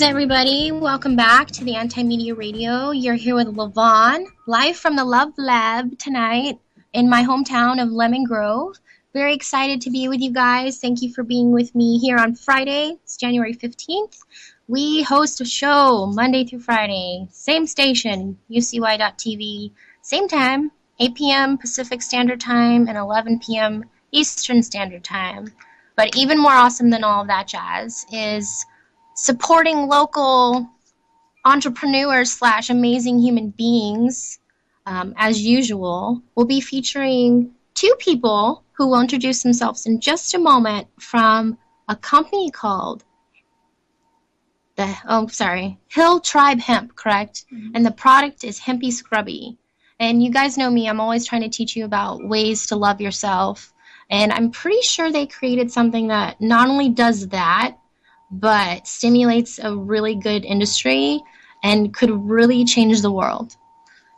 Greetings, everybody. Welcome back to the Anti-Media Radio. You're here with Lavonne, live from the Love Lab tonight in my hometown of Lemon Grove. Very excited to be with you guys. Thank you for being with me here on Friday. It's January 15th. We host a show Monday through Friday. Same station, ucy.tv. Same time, 8 p.m. Pacific Standard Time and 11 p.m. Eastern Standard Time. But even more awesome than all of that jazz is supporting local entrepreneurs / amazing human beings. As usual, we'll be featuring two people who will introduce themselves in just a moment from a company called Hill Tribe Hemp, correct? Mm-hmm. And the product is Hempy Scrubby. And you guys know me, I'm always trying to teach you about ways to love yourself. And I'm pretty sure they created something that not only does that, but stimulates a really good industry and could really change the world.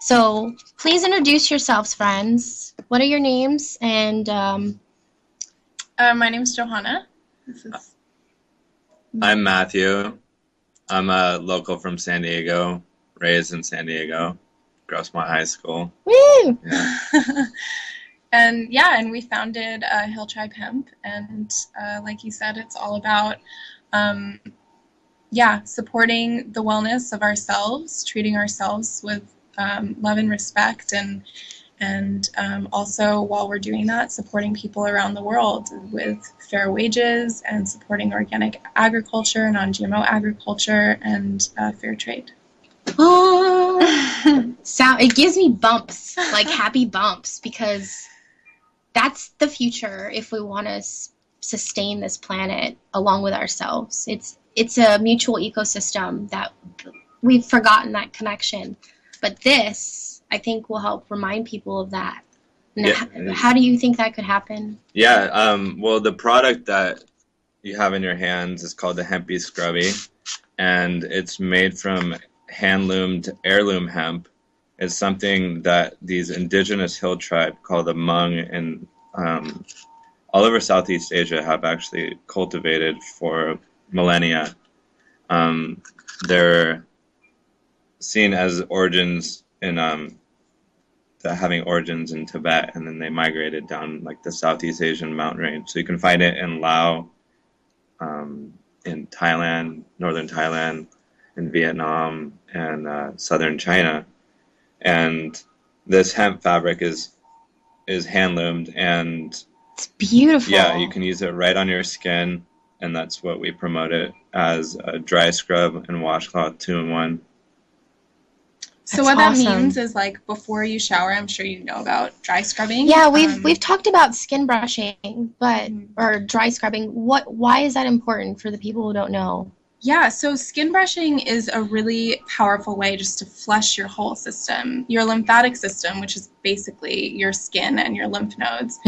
So please introduce yourselves, friends. What are your names? And my name is Johanna. I'm Matthew. I'm a local from San Diego, raised in San Diego, Grossmont High School. Woo! Yeah. And we founded Hill Tribe Hemp, and like you said, it's all about supporting the wellness of ourselves, treating ourselves with love and respect, and also while we're doing that, supporting people around the world with fair wages and supporting organic agriculture, non-GMO agriculture, and fair trade. Oh, it gives me bumps, like happy bumps, because that's the future if we want to sustain this planet along with ourselves. It's a mutual ecosystem that we've forgotten that connection. But this, I think, will help remind people of that. How do you think that could happen? Yeah, well, the product that you have in your hands is called the Hempy Scrubby, and it's made from hand-loomed heirloom hemp. It's something that these indigenous hill tribe called the Hmong and all over Southeast Asia have actually cultivated for millennia. They're seen as origins in having origins in Tibet, and then they migrated down like the Southeast Asian mountain range. So you can find it in Laos, in Thailand, northern Thailand, in Vietnam, and southern China. And this hemp fabric is hand loomed, and it's beautiful. Yeah, you can use it right on your skin, and that's what we promote it as: a dry scrub and washcloth 2-in-1. So what that means is, like, before you shower, I'm sure you know about dry scrubbing. Yeah, we've talked about skin brushing, or dry scrubbing. Why is that important for the people who don't know? Yeah, so skin brushing is a really powerful way just to flush your whole system. Your lymphatic system, which is basically your skin and your lymph nodes,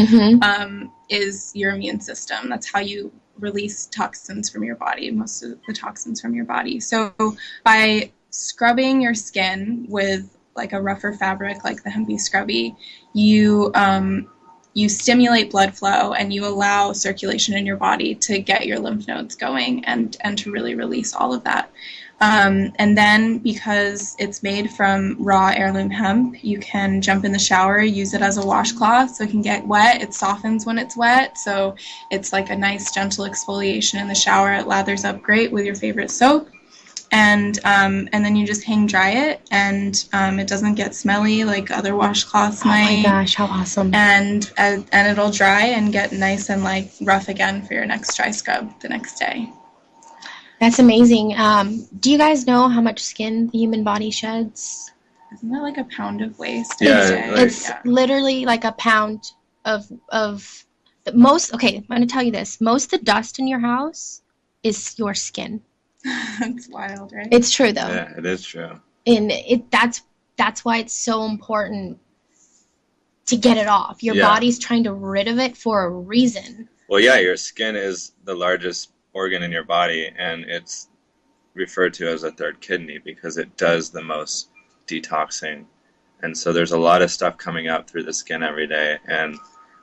is your immune system. That's how you release toxins from your body, most of the toxins from your body. So by scrubbing your skin with like a rougher fabric like the Hempy Scrubby, you stimulate blood flow and you allow circulation in your body to get your lymph nodes going and to really release all of that. And then because it's made from raw heirloom hemp, you can jump in the shower, use it as a washcloth so it can get wet. It softens when it's wet, so it's like a nice gentle exfoliation in the shower. It lathers up great with your favorite soap. And then you just hang dry it, and it doesn't get smelly like other washcloths might. Oh my gosh, how awesome! And it'll dry and get nice and like rough again for your next dry scrub the next day. That's amazing. Do you guys know how much skin the human body sheds? Isn't that like a pound of waste? Yeah, it's literally like a pound of the most. Okay, I'm going to tell you this. Most of the dust in your house is your skin. That's wild, right? It's true, though. Yeah, it is true. And that's why it's so important to get it off. Your body's trying to rid of it for a reason. Well, yeah, your skin is the largest organ in your body, and it's referred to as a third kidney because it does the most detoxing. And so there's a lot of stuff coming out through the skin every day, and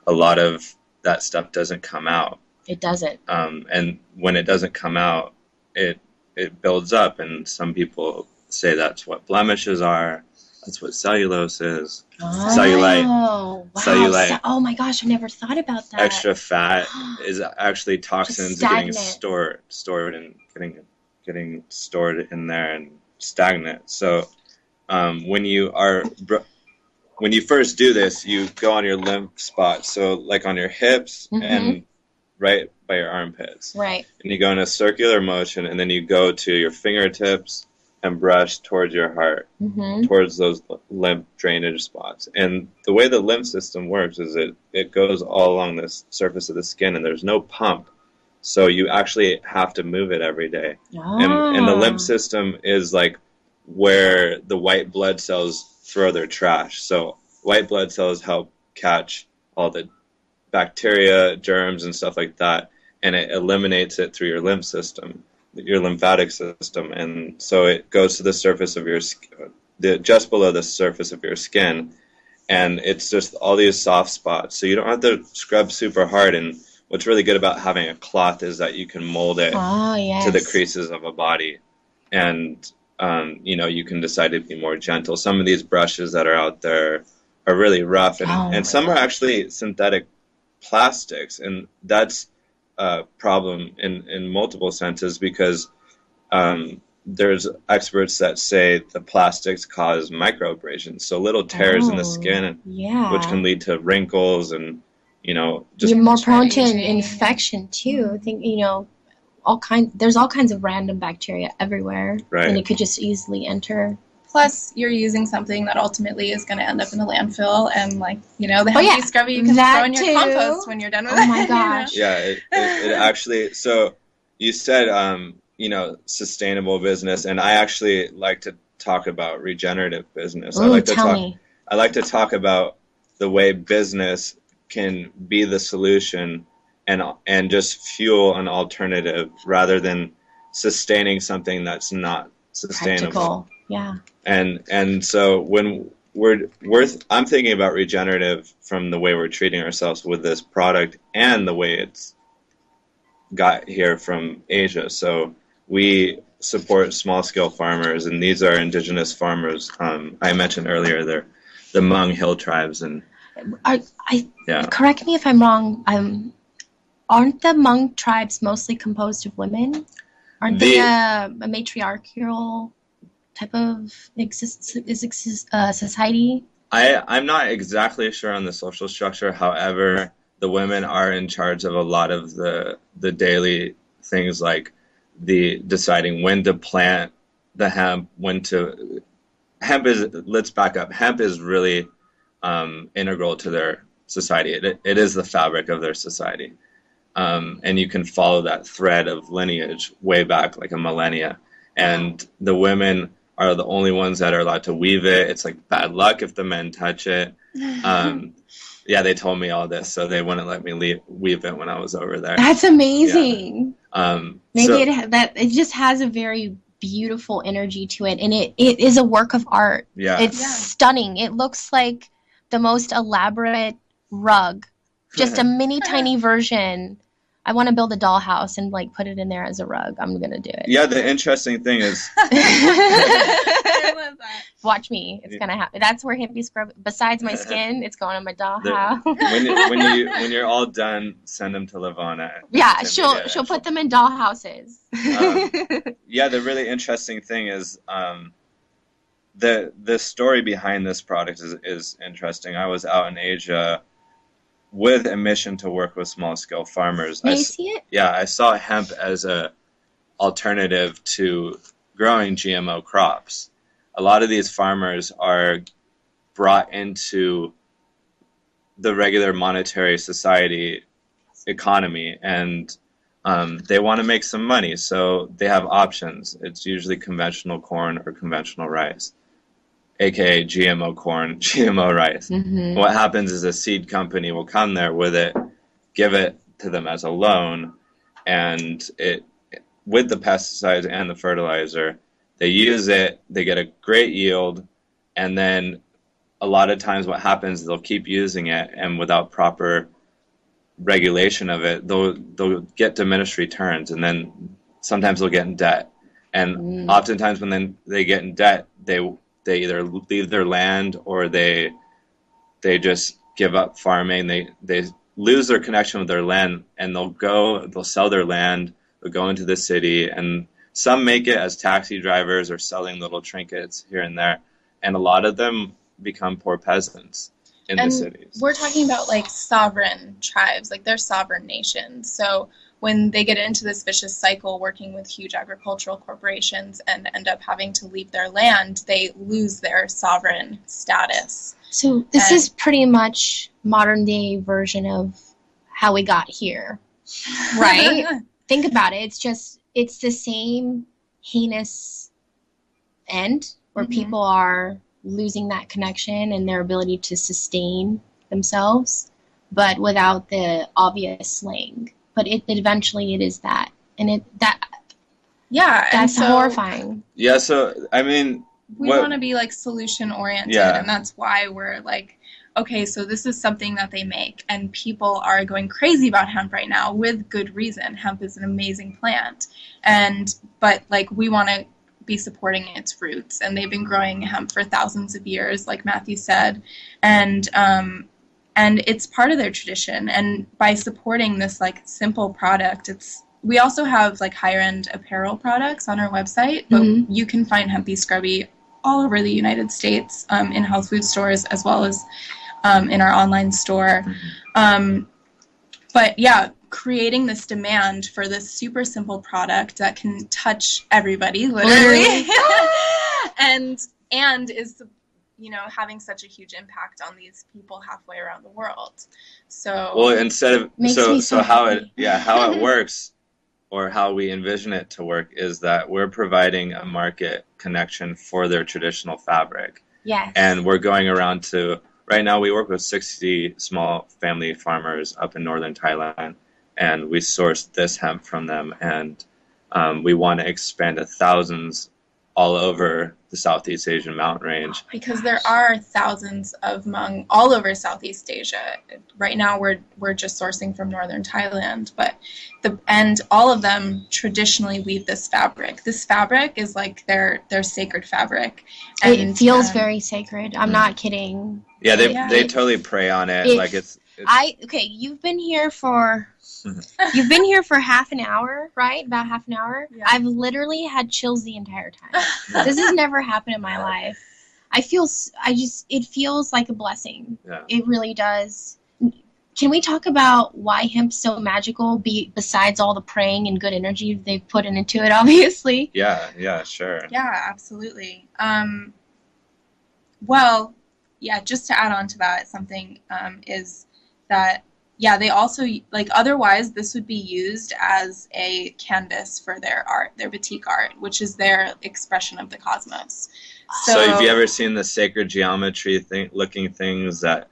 a lot of that stuff doesn't come out. It doesn't. And when it doesn't come out, it it builds up, and some people say that's what blemishes are. That's what cellulose is. Cellulite. Oh, wow. Cellulite. Oh my gosh, I never thought about that. Extra fat is actually toxins getting stagnant. stored and getting stored in there and stagnant. So when you first do this, you go on your lymph spots, so like on your hips and right by your armpits. Right. And you go in a circular motion, and then you go to your fingertips and brush towards your heart, towards those lymph drainage spots. And the way the lymph system works is it goes all along the surface of the skin, and there's no pump. So you actually have to move it every day. And the lymph system is like where the white blood cells throw their trash. So white blood cells help catch all the bacteria, germs, and stuff like that, and it eliminates it through your lymph system, your lymphatic system. And so it goes to the surface of your just below the surface of your skin, and it's just all these soft spots. So you don't have to scrub super hard. And what's really good about having a cloth is that you can mold it to the creases of a body, and you can decide to be more gentle. Some of these brushes that are out there are really rough, and some are actually synthetic plastics, and that's a problem in multiple senses, because there's experts that say the plastics cause microabrasions, so little tears in the skin, which can lead to wrinkles, and just you're more prone to infection too. I think there's all kinds of random bacteria everywhere, right, and it could just easily enter. Plus, you're using something that ultimately is going to end up in the landfill, and the healthy scrubby you can throw in your compost when you're done with it. Oh my gosh! Yeah, it actually. So you said sustainable business, and I actually like to talk about regenerative business. Ooh, I like to talk about the way business can be the solution and just fuel an alternative rather than sustaining something that's not sustainable. Practical. Yeah. And so when I'm thinking about regenerative from the way we're treating ourselves with this product and the way it's got here from Asia. So we support small-scale farmers, and these are indigenous farmers. I mentioned earlier they're the Hmong hill tribes, and correct me if I'm wrong. Aren't the Hmong tribes mostly composed of women? Aren't they a matriarchal type of society? I'm not exactly sure on the social structure. However, the women are in charge of a lot of the daily things, like the deciding when to plant the hemp, let's back up. Hemp is really integral to their society. It is the fabric of their society. And you can follow that thread of lineage way back like a millennia. And the women are the only ones that are allowed to weave it. It's like bad luck if the men touch it. They told me all this, so they wouldn't let me weave it when I was over there. That's amazing. Yeah. It just has a very beautiful energy to it, and it is a work of art. Yeah. It's stunning. It looks like the most elaborate rug, just a mini tiny version. I want to build a dollhouse and put it in there as a rug. I'm gonna do it. Yeah, the interesting thing is, I love that. Watch me. It's gonna happen. That's where hippie scrub. Besides my skin, it's going on my dollhouse. when you're all done, send them to Lavonne. Yeah, she'll put them in dollhouses. The really interesting thing is the story behind this product is interesting. I was out in Asia with a mission to work with small-scale farmers. May I see it? Yeah, I saw hemp as a alternative to growing GMO crops. A lot of these farmers are brought into the regular monetary society economy, and they want to make some money, so they have options. It's usually conventional corn or conventional rice, aka GMO corn, GMO rice. Mm-hmm. What happens is a seed company will come there with it, give it to them as a loan, and with the pesticides and the fertilizer, they use it, they get a great yield, and then a lot of times what happens is they'll keep using it, and without proper regulation of it, they'll get diminished returns, and then sometimes they'll get in debt. And oftentimes when they get in debt, they either leave their land or they just give up farming. They lose their connection with their land, and they'll sell their land, they'll go into the city, and some make it as taxi drivers or selling little trinkets here and there, and a lot of them become poor peasants in the cities. We're talking about like sovereign tribes, like they're sovereign nations. So when they get into this vicious cycle working with huge agricultural corporations and end up having to leave their land, they lose their sovereign status. So this is pretty much modern day version of how we got here, right? Think about it. It's the same heinous end where people are losing that connection and their ability to sustain themselves, but without the obvious slang. But eventually it is that, and that's horrifying. Yeah. So I mean, we want to be like solution oriented, and that's why we're like, okay, so this is something that they make, and people are going crazy about hemp right now with good reason. Hemp is an amazing plant, but like we want to be supporting its roots, and they've been growing hemp for thousands of years, like Matthew said, and it's part of their tradition. And by supporting this like simple product, we also have like higher end apparel products on our website, but you can find Hempy Scrubby all over the United States, in health food stores as well as in our online store. But yeah, creating this demand for this super simple product that can touch everybody, literally, and is, having such a huge impact on these people halfway around the world. So how it works, or how we envision it to work, is that we're providing a market connection for their traditional fabric. Yes. And we're going around to, right now we work with 60 small family farmers up in northern Thailand, and we source this hemp from them, and we want to expand to thousands all over the Southeast Asian mountain range. Because there are thousands of Hmong all over Southeast Asia. Right now we're just sourcing from northern Thailand, and all of them traditionally weave this fabric. This fabric is like their sacred fabric. And it feels very sacred. I'm not kidding. Yeah, they totally prey on it. You've been here for half an hour, right? About half an hour. Yeah. I've literally had chills the entire time. This has never happened in my life. It feels like a blessing. Yeah. It really does. Can we talk about why hemp's so magical, besides all the praying and good energy they've put into it, obviously? Yeah, sure. Yeah, absolutely. Well, yeah, just to add on to that, something is that, yeah, they also, like, otherwise this would be used as a canvas for their art, their batik art, which is their expression of the cosmos. So have you ever seen the sacred geometry looking things that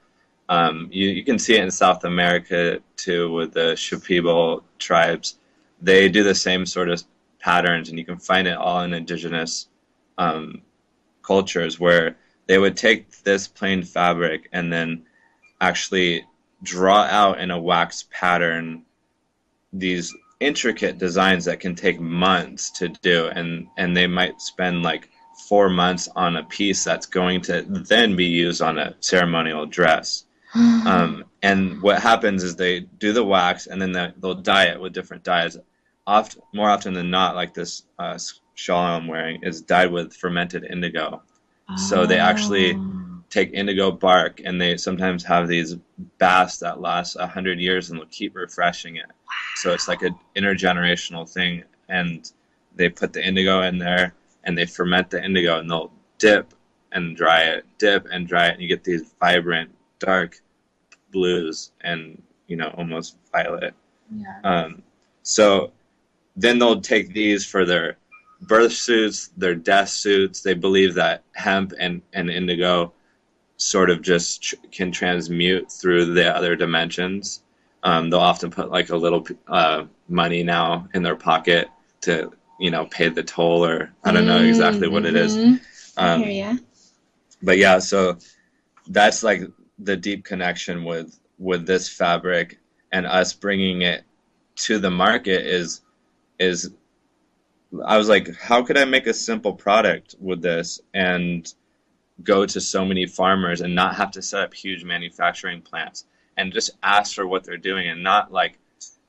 you can see it in South America too, with the Shipibo tribes? They do the same sort of patterns, and you can find it all in indigenous cultures, where they would take this plain fabric and then actually draw out in a wax pattern these intricate designs that can take months to do, and they might spend like 4 months on a piece that's going to then be used on a ceremonial dress. And what happens is they do the wax, and then they'll dye it with different dyes. More often than not, like this shawl I'm wearing is dyed with fermented indigo. So they actually take indigo bark, and they sometimes have these baths that last 100 years, and they'll keep refreshing it. Wow. So it's like an intergenerational thing, and they put the indigo in there, and they ferment the indigo, and they'll dip and dry it, and you get these vibrant, dark blues and, almost violet. Yeah. So then they'll take these for their birth suits, their death suits. They believe that hemp and indigo sort of just can transmute through the other dimensions. They'll often put like a little money now in their pocket to, pay the toll, or I don't know exactly what it is. I hear ya. But yeah, so that's like the deep connection with this fabric, and us bringing it to the market is I was like, how could I make a simple product with this and go to so many farmers and not have to set up huge manufacturing plants and just ask for what they're doing and not like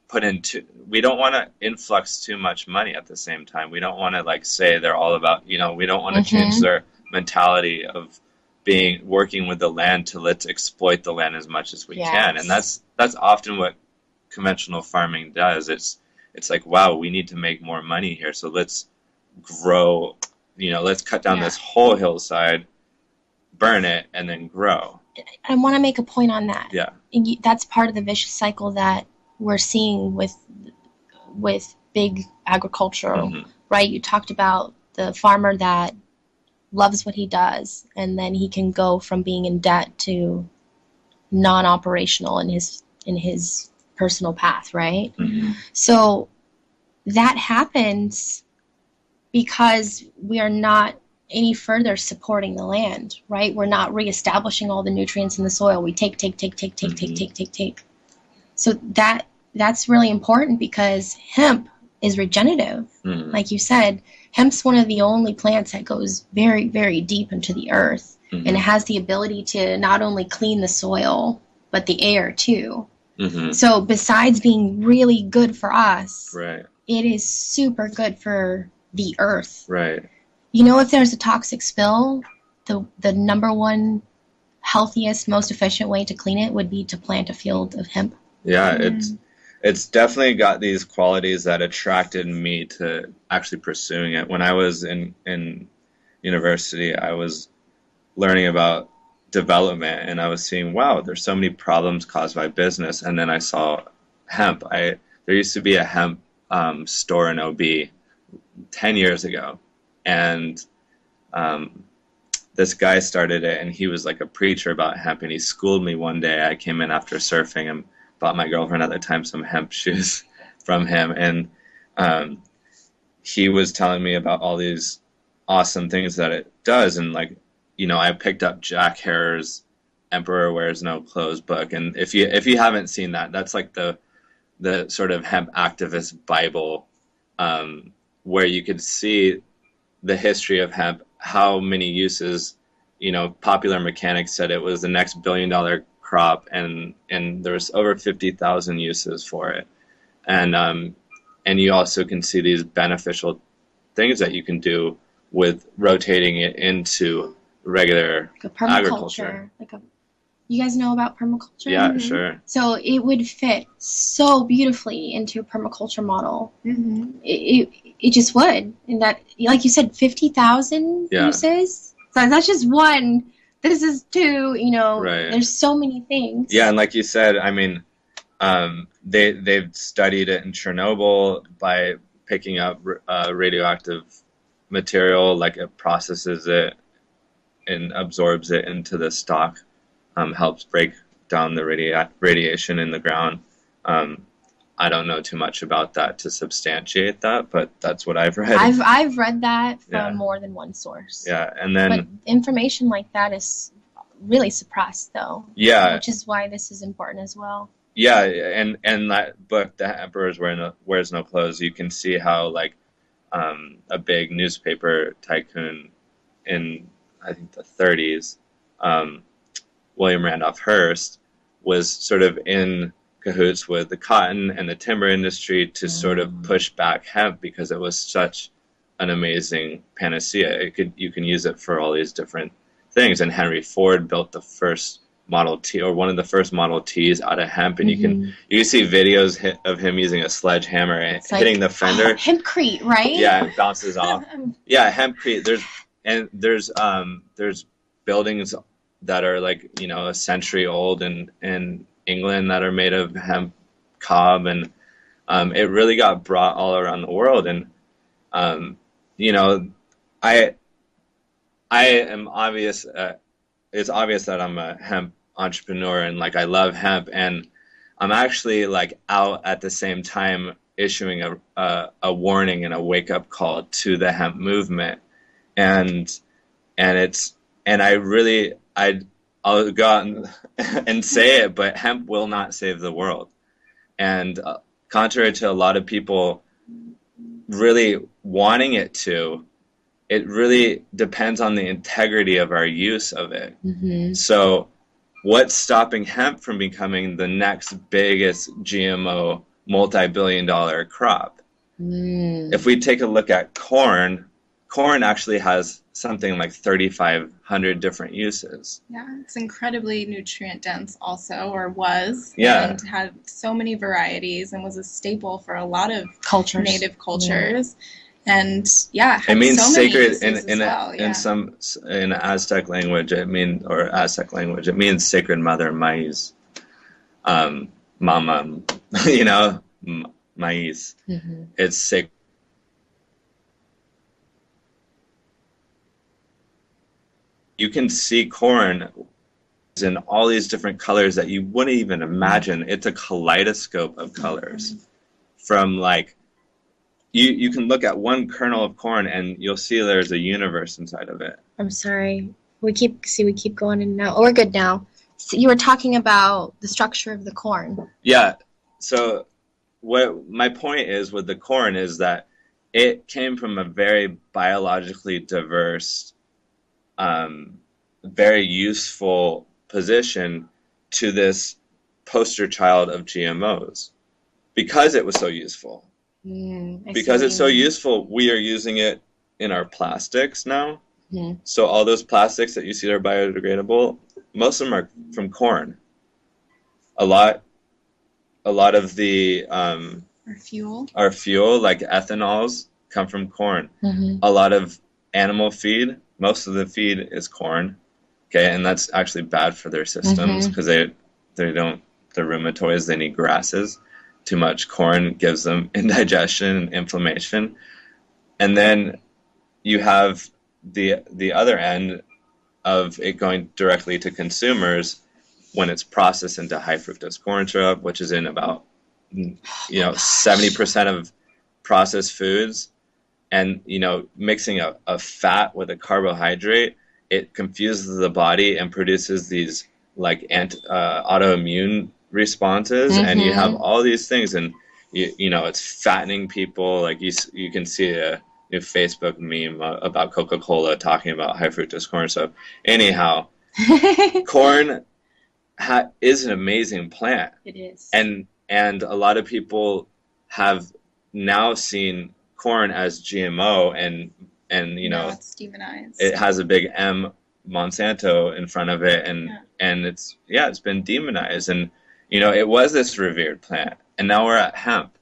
put into, we don't want to influx too much money at the same time. We don't want to like say they're all about, we don't want to change their mentality of being working with the land to let's exploit the land as much as we can. And that's often what conventional farming does. It's like, wow, we need to make more money here, so let's grow, let's cut down this whole hillside, burn it, and then grow. I want to make a point on that. Yeah. And that's part of the vicious cycle that we're seeing with big agriculture, right? You talked about the farmer that loves what he does, and then he can go from being in debt to non-operational in his personal path, right? So that happens because we are not any further supporting the land, right? We're not reestablishing all the nutrients in the soil. We take. So that's really important because hemp is regenerative. Like you said, hemp's one of the only plants that goes very, very deep into the earth, and it has the ability to not only clean the soil, but the air too. So besides being really good for us, right, it is super good for the earth. Right. If there's a toxic spill, the number one healthiest, most efficient way to clean it would be to plant a field of hemp. Yeah, it's definitely got these qualities that attracted me to actually pursuing it. When I was in university, I was learning about development, and I was seeing, wow, there's so many problems caused by business. And then I saw hemp. There used to be a hemp store in OB 10 years ago, and this guy started it, and he was like a preacher about hemp, and he schooled me one day. I came in after surfing and bought my girlfriend at the time some hemp shoes from him, and he was telling me about all these awesome things that it does. And like, I picked up Jack Harer's Emperor Wears No Clothes book, and if you haven't seen that, that's like the sort of hemp activist Bible, where you could see the history of hemp, how many uses. Popular Mechanics said it was the next billion-dollar crop, and there's over 50,000 uses for it, and you also can see these beneficial things that you can do with rotating it into regular agriculture. You guys know about permaculture? Yeah, sure. So it would fit so beautifully into a permaculture model. It just would. And that, like you said, 50,000 uses? So that's just one. This is two, right. There's so many things. Yeah, and like you said, I mean, they've studied it in Chernobyl by picking up radioactive material, like it processes it and absorbs it into the stock, helps break down the radiation in the ground. I don't know too much about that to substantiate that, but that's what I've read. I've read that from more than one source. Yeah, and then but information like that is really suppressed, though. Yeah, which is why this is important as well. Yeah, and that book, The Emperor Wears No Clothes, you can see how like a big newspaper tycoon in I think the 30s, William Randolph Hearst, was sort of in cahoots with the cotton and the timber industry to sort of push back hemp because it was such an amazing panacea. You can use it for all these different things. And Henry Ford built the first Model T, or one of the first Model Ts, out of hemp, and you can see videos of him using a sledgehammer and hitting the fender. Hempcrete, right? Yeah, it bounces off. Yeah, hempcrete. There's buildings that are like a century old in England that are made of hemp cob, and it really got brought all around the world. And I am obvious. It's obvious that I'm a hemp entrepreneur, and like I love hemp, and I'm actually like out at the same time issuing a warning and a wake up call to the hemp movement, and I'll go out and say it, but hemp will not save the world. And contrary to a lot of people really wanting it to, it really depends on the integrity of our use of it. Mm-hmm. So what's stopping hemp from becoming the next biggest GMO multi-billion-dollar crop? If we take a look at corn actually has something like 3,500 different uses. Yeah, it's incredibly nutrient dense also, or was. Yeah. And had so many varieties and was a staple for a lot of Cultures. native cultures. And yeah, It means so many sacred uses as well. in Aztec language. It means sacred mother, maize, mama, maize. Mm-hmm. It's sacred. You can see corn in all these different colors that you wouldn't even imagine. It's a kaleidoscope of colors. From like, you can look at one kernel of corn and you'll see there's a universe inside of it. I'm sorry. We keep going in and out. Oh, we're good now. So you were talking about the structure of the corn. Yeah. So what my point is with the corn is that it came from a very biologically diverse, very useful position to this poster child of GMOs because it was so useful. Because it's so useful, we are using it in our plastics now. Mm-hmm. So all those plastics that you see are biodegradable, most of them are from corn. A lot of the Our fuel. our fuel, like ethanols, come from corn. Mm-hmm. A lot of animal feed, most of the feed is corn. Okay, and that's actually bad for their systems because they're rheumatoids, they need grasses. Too much corn gives them indigestion and inflammation. And then you have the other end of it going directly to consumers when it's processed into high fructose corn syrup, which is in about 70% of processed foods. And mixing a fat with a carbohydrate, it confuses the body and produces these like autoimmune responses, and you have all these things, and it's fattening people. Like you can see a new Facebook meme about Coca-Cola talking about high fructose corn syrup. Anyhow, corn is an amazing plant. It is. And a lot of people have now seen corn as GMO, and Now it's demonized. it has a big M Monsanto in front of it, and it's been demonized, and it was this revered plant, and now we're at hemp.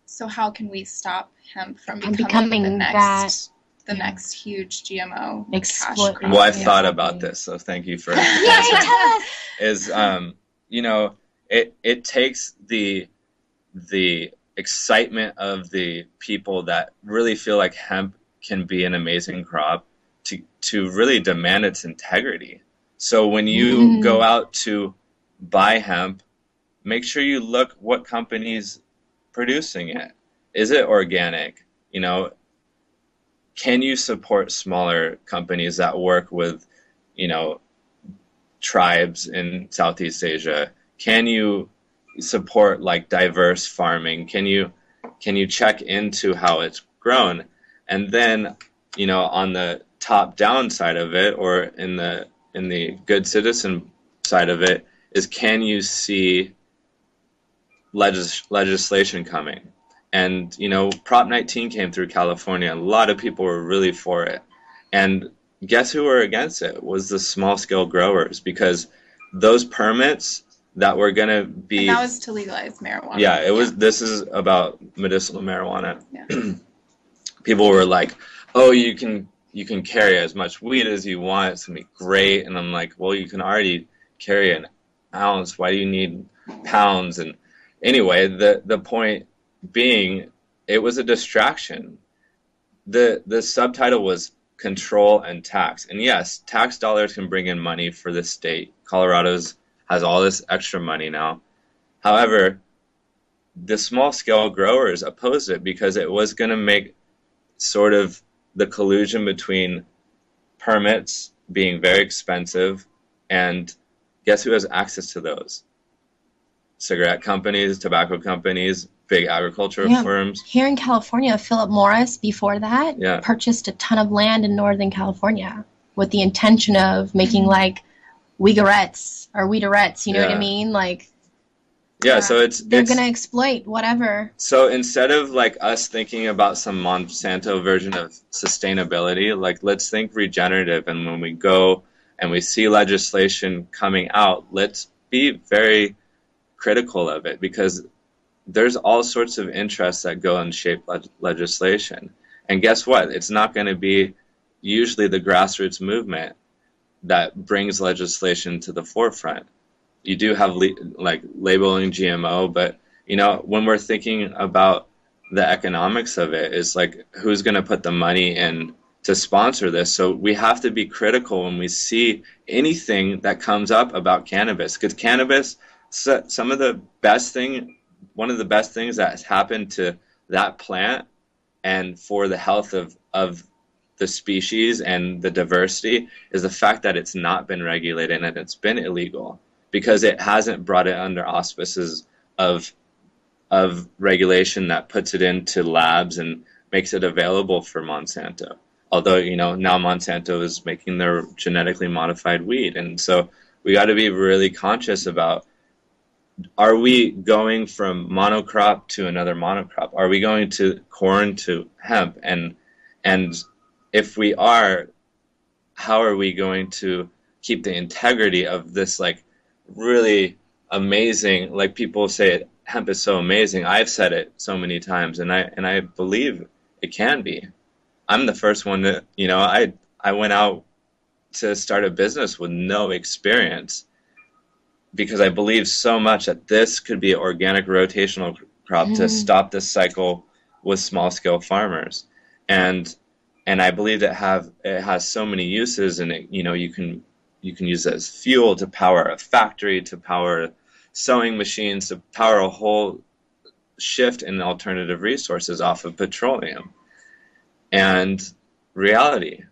So how can we stop hemp from becoming the next huge GMO Exploit. cash crop? Well, I've thought about this, so thank you for Tell us. It takes the excitement of the people that really feel like hemp can be an amazing crop to really demand its integrity. So when you go out to buy hemp, make sure you look what company's producing it. Is it organic? Can you support smaller companies that work with, tribes in Southeast Asia? Can you support like diverse farming? Can you check into how it's grown? And then, on the top down side of it, or in the good citizen side of it, is can you see legislation coming? And Prop 19 came through California. A lot of people were really for it, and guess who were against it? Was the small scale growers, because those permits that were going to be, and that was to legalize marijuana. Yeah, it was. This is about medicinal marijuana. Yeah. People were like, "Oh, you can carry as much weed as you want. It's gonna be great." And I'm like, "Well, you can already carry an ounce. Why do you need pounds?" And anyway, the point being, it was a distraction. The subtitle was control and tax. And yes, tax dollars can bring in money for the state. Colorado's has all this extra money now. However, the small scale growers opposed it because it was going to make sort of the collusion between permits being very expensive, and guess who has access to those? Cigarette companies, tobacco companies, big agricultural Yeah. firms. Here in California, Philip Morris, before that, Yeah. purchased a ton of land in Northern California with the intention of making like weederettes, you know what I Yeah. mean? Like, Yeah, so they're gonna exploit whatever. so instead of like us thinking about some Monsanto version of sustainability, like let's think regenerative. And when we go and we see legislation coming out, let's be very critical of it, because there's all sorts of interests that go and shape legislation. And guess what? It's not going to be usually the grassroots movement that brings legislation to the forefront. You do have like labeling GMO, but you know, when we're thinking about the economics of it, it's like who's going to put the money in to sponsor this? So we have to be critical when we see anything that comes up about cannabis, because cannabis, some of the best thing, one of the best things that has happened to that plant and for the health of the species and the diversity is the fact that it's not been regulated and it's been illegal, because it hasn't brought it under auspices of regulation that puts it into labs and makes it available for Monsanto. Although, you know, now Monsanto is making their genetically modified weed. And so we got to be really conscious about, are we going from monocrop to another monocrop? Are we going to corn to hemp? And if we are, how are we going to keep the integrity of this like really amazing, like people say hemp is so amazing. I've said it so many times, and I believe it can be. I'm the first one to, you know, I went out to start a business with no experience because I believe so much that this could be an organic rotational crop to stop this cycle with small scale farmers. And I believe that it has so many uses, and it, you know, you can use it as fuel to power a factory, to power sewing machines, to power a whole shift in alternative resources off of petroleum. And reality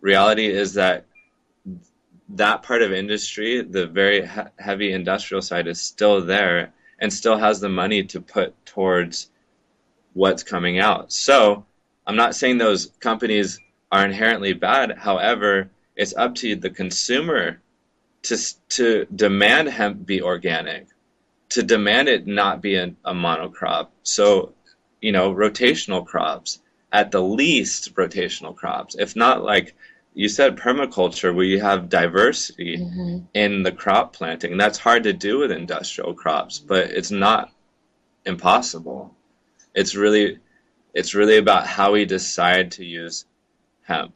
is that part of industry, the very heavy industrial side, is still there and still has the money to put towards what's coming out. So I'm not saying those companies are inherently bad. However, it's up to the consumer to demand hemp be organic, to demand it not be a monocrop. So, you know, rotational crops, at the least rotational crops, if not, like you said, permaculture, where you have diversity in the crop planting. And that's hard to do with industrial crops, but it's not impossible. It's really about how we decide to use hemp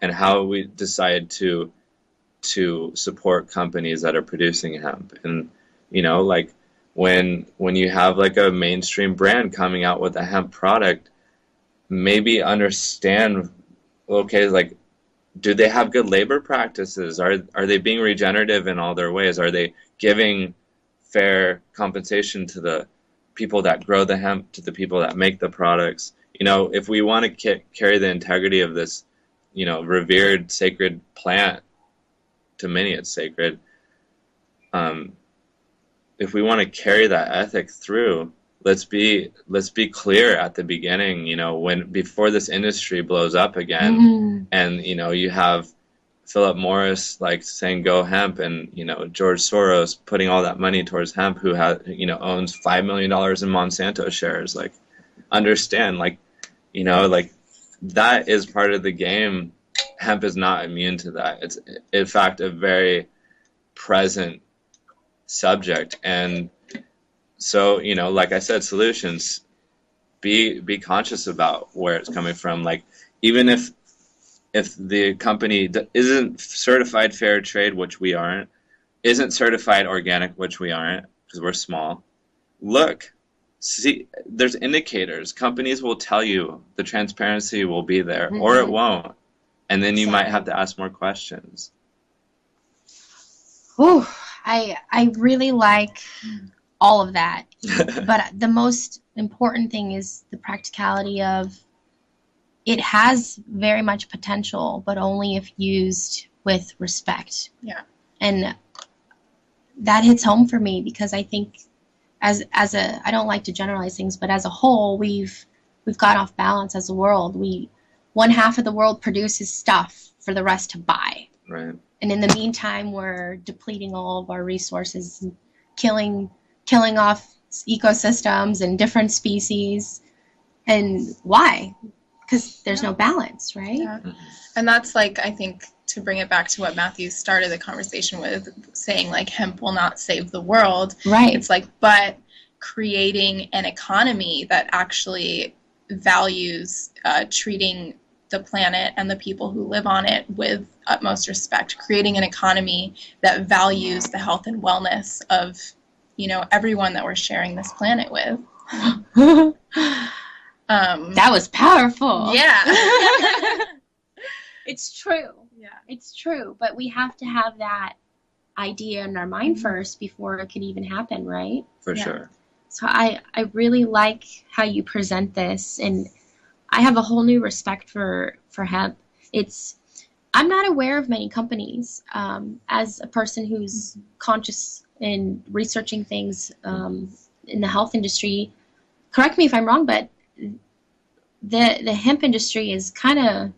and how we decide to support companies that are producing hemp. And, you know, like when you have like a mainstream brand coming out with a hemp product, maybe understand, okay, like, do they have good labor practices? Are they being regenerative in all their ways? Are they giving fair compensation to the people that grow the hemp, to the people that make the products? You know, if we want to carry the integrity of this, you know, revered, sacred plant, to many it's sacred, if we want to carry that ethic through, let's be clear at the beginning, you know, before this industry blows up again, and, you know, you have Philip Morris like saying go hemp, and, you know, George Soros putting all that money towards hemp, who owns $5 million in Monsanto shares. Like, understand, like, you know, like, that is part of the game. Hemp is not immune to that. It's in fact a very present subject. And so, you know, like I said, solutions, be conscious about where it's coming from. Like, even if the company isn't certified fair trade, which we aren't, isn't certified organic, which we aren't, because we're small, look, see, there's indicators. Companies will tell you, the transparency will be there, or it won't. And then you might have to ask more questions. Ooh, I really like all of that. But the most important thing is the practicality of it has very much potential, but only if used with respect. Yeah. And that hits home for me, because I think as a, I don't like to generalize things, but as a whole, we've got off balance as a world. One half of the world produces stuff for the rest to buy. Right. And in the meantime, we're depleting all of our resources, and killing off ecosystems and different species. And why? Because there's no balance, right? Yeah. And that's like, I think, to bring it back to what Matthew started the conversation with, saying like hemp will not save the world. Right. It's like, but creating an economy that actually values treating the planet and the people who live on it with utmost respect, creating an economy that values the health and wellness of, everyone that we're sharing this planet with. That was powerful. Yeah. It's true. Yeah. It's true. But we have to have that idea in our mind first before it could even happen, right? For sure. So I really like how you present this, and I have a whole new respect for hemp. I'm not aware of many companies, as a person who's conscious in researching things in the health industry. Correct me if I'm wrong, but the hemp industry is kind of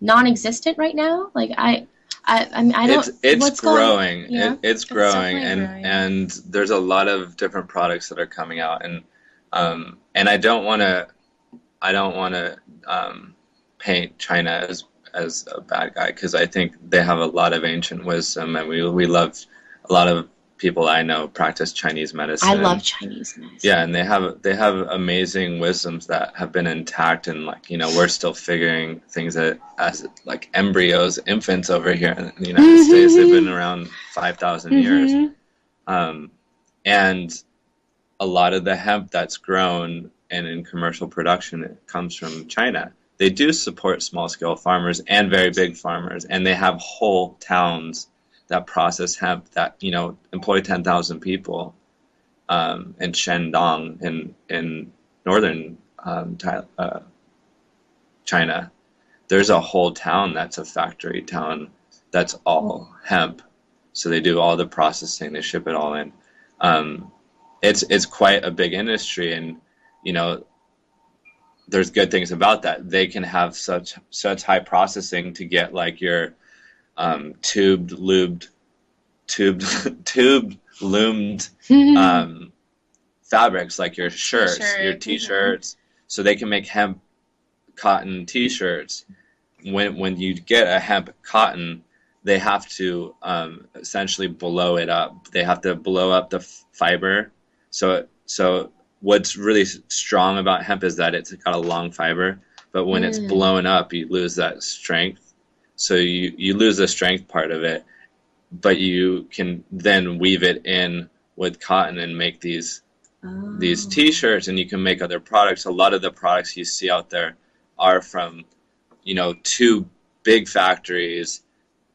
non-existent right now. Like I don't. It's growing. It's growing, growing. and there's a lot of different products that are coming out, and I don't want to paint China as a bad guy, because I think they have a lot of ancient wisdom, and we love a lot of people I know practice Chinese medicine. I love Chinese medicine. Yeah, and they have amazing wisdoms that have been intact, and we're still figuring things as like embryos, infants over here in the United States. They've been around 5,000 years, and a lot of the hemp that's grown and in commercial production, it comes from China. They do support small-scale farmers and very big farmers, and they have whole towns that process hemp that employ 10,000 people in Shandong in northern China. There's a whole town that's a factory town that's all hemp. So they do all the processing, they ship it all in. It's quite a big industry, and there's good things about that. They can have such high processing to get like your tubed loomed fabrics, like your shirts, your t-shirts. So they can make hemp cotton t-shirts. When you get a hemp cotton, they have to essentially blow it up. They have to blow up the fiber. So what's really strong about hemp is that it's got a long fiber, but when it's blown up, you lose that strength. So you lose the strength part of it, but you can then weave it in with cotton and make these t-shirts, and you can make other products. A lot of the products you see out there are from, two big factories